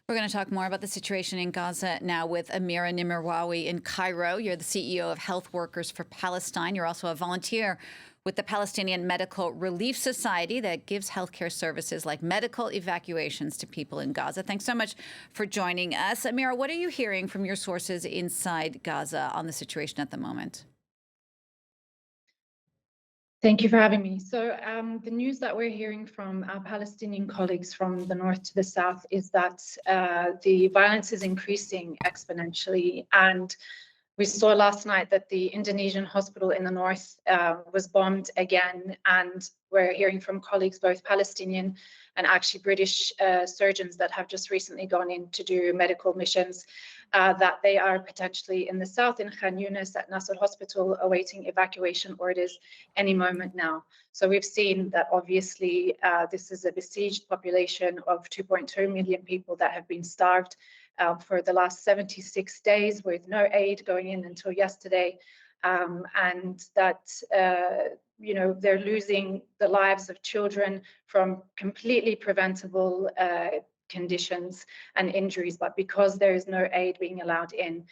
We're going to talk more about the situation in Gaza now with Amira Nimerawi in Cairo. You're the CEO of Health Workers for Palestine. You're also a volunteer with the Palestinian Medical Relief Society that gives healthcare services like medical evacuations to people in Gaza. Thanks so much for joining us. Amira, what are you hearing from your sources inside Gaza on the situation at the moment? Thank you for having me. So the news that we're hearing from our Palestinian colleagues from the north to the south is that the violence is increasing exponentially. And we saw last night that the Indonesian hospital in the north was bombed again. And we're hearing from colleagues, both Palestinian and actually British surgeons that have just recently gone in to do medical missions, that they are potentially in the south in Khan Yunis at Nasser Hospital awaiting evacuation orders any moment now. So we've seen that obviously this is a besieged population of 2.2 million people that have been starved for the last 76 days with no aid going in until yesterday. And that, they're losing the lives of children from completely preventable conditions and injuries, but because there is no aid being allowed in,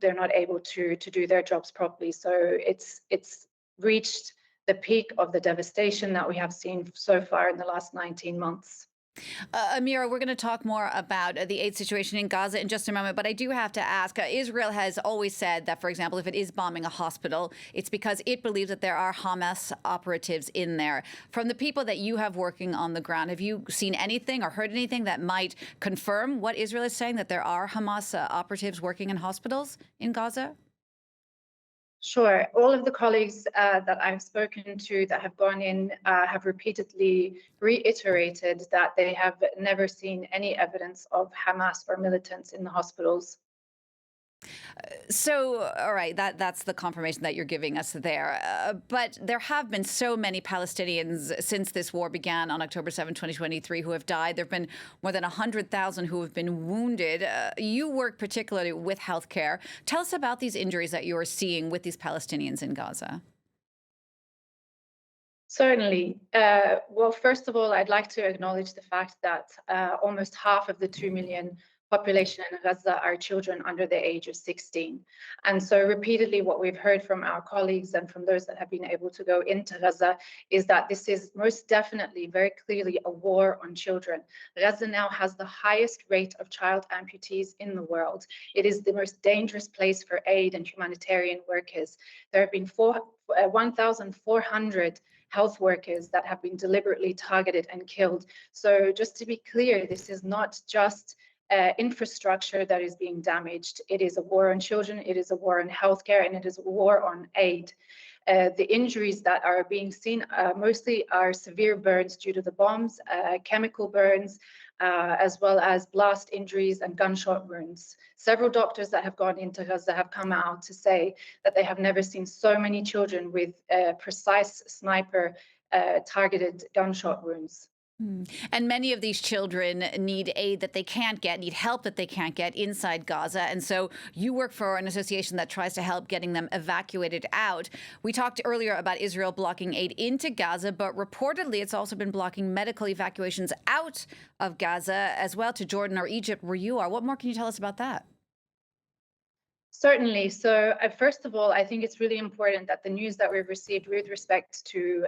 they're not able to do their jobs properly. So it's reached the peak of the devastation that we have seen so far in the last 19 months. Amira, we're going to talk more about the aid situation in Gaza in just a moment, but I do have to ask, Israel has always said that, for example, if it is bombing a hospital, it's because it believes that there are Hamas operatives in there. From the people that you have working on the ground, have you seen anything or heard anything that might confirm what Israel is saying, that there are Hamas operatives working in hospitals in Gaza? Sure. All of the colleagues that I've spoken to that have gone in have repeatedly reiterated that they have never seen any evidence of Hamas or militants in the hospitals. So, all right, that's the confirmation that you're giving us there. But there have been so many Palestinians since this war began on October 7, 2023, who have died. There have been more than 100,000 who have been wounded. You work particularly with healthcare. Tell us about these injuries that you are seeing with these Palestinians in Gaza. Certainly. Well, first of all, I'd like to acknowledge the fact that almost half of the 2 million population in Gaza are children under the age of 16. And so repeatedly what we've heard from our colleagues and from those that have been able to go into Gaza is that this is most definitely, very clearly a war on children. Gaza now has the highest rate of child amputees in the world. It is the most dangerous place for aid and humanitarian workers. There have been 1,400 health workers that have been deliberately targeted and killed. So just to be clear, this is not just infrastructure that is being damaged. It is a war on children, it is a war on healthcare, and it is a war on aid. The injuries that are being seen mostly are severe burns due to the bombs, chemical burns, as well as blast injuries and gunshot wounds. Several doctors that have gone into Gaza have come out to say that they have never seen so many children with precise sniper targeted gunshot wounds. And many of these children need aid that they can't get, need help that they can't get inside Gaza. And so you work for an association that tries to help getting them evacuated out. We talked earlier about Israel blocking aid into Gaza, but reportedly it's also been blocking medical evacuations out of Gaza as well to Jordan or Egypt, where you are. What more can you tell us about that? Certainly. So first of all, I think it's really important that the news that we've received with respect to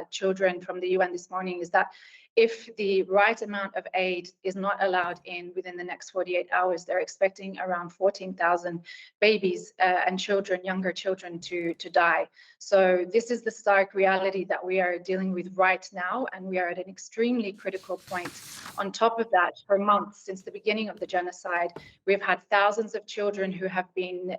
children from the UN this morning is that if the right amount of aid is not allowed in within the next 48 hours, they're expecting around 14,000 babies and children, younger children, to die. So this is the stark reality that we are dealing with right now, and we are at an extremely critical point. On top of that, for months since the beginning of the genocide, we've had thousands of children who have been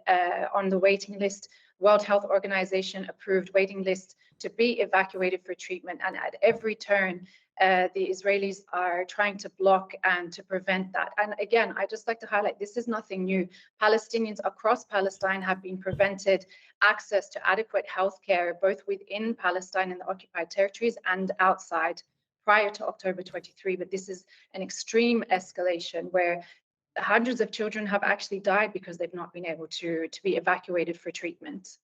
on the waiting list, World Health Organization approved waiting list to be evacuated for treatment. And at every turn, the Israelis are trying to block and to prevent that. And again, I just like to highlight, this is nothing new. Palestinians across Palestine have been prevented access to adequate health care, both within Palestine and the occupied territories and outside prior to October 23. But this is an extreme escalation where hundreds of children have actually died because they've not been able to be evacuated for treatment.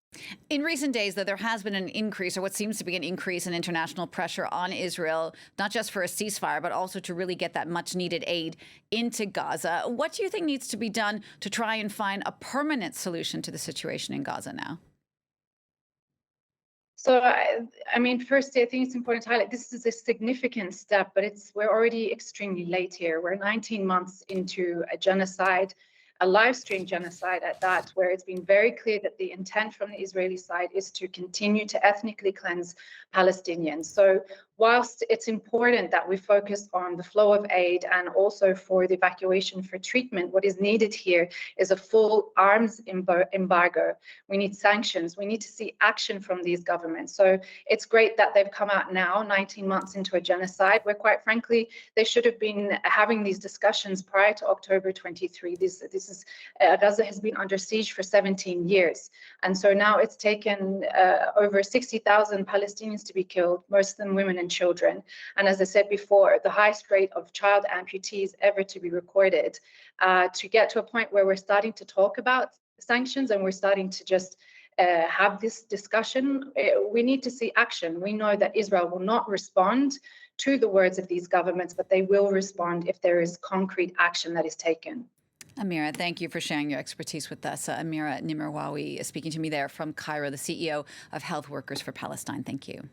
In recent days, though, there has been an increase, or what seems to be an increase, in international pressure on Israel, not just for a ceasefire, but also to really get that much needed aid into Gaza. What do you think needs to be done to try and find a permanent solution to the situation in Gaza now? So, I mean, firstly, I think it's important to highlight this is a significant step, but we're already extremely late here. We're 19 months into a genocide, a live stream genocide at that, where it's been very clear that the intent from the Israeli side is to continue to ethnically cleanse Palestinians. So, whilst it's important that we focus on the flow of aid and also for the evacuation for treatment, what is needed here is a full arms embargo. We need sanctions. We need to see action from these governments. So it's great that they've come out now, 19 months into a genocide, where quite frankly, they should have been having these discussions prior to October 23. Gaza has been under siege for 17 years. And so now it's taken over 60,000 Palestinians to be killed, most of them women and children. And as I said before, the highest rate of child amputees ever to be recorded, to get to a point where we're starting to talk about sanctions and we're starting to just have this discussion. We need to see action. We know that Israel will not respond to the words of these governments, but they will respond if there is concrete action that is taken. Amira, thank you for sharing your expertise with us. Amira Nimerawi speaking to me there from Cairo, the CEO of Health Workers for Palestine. Thank you.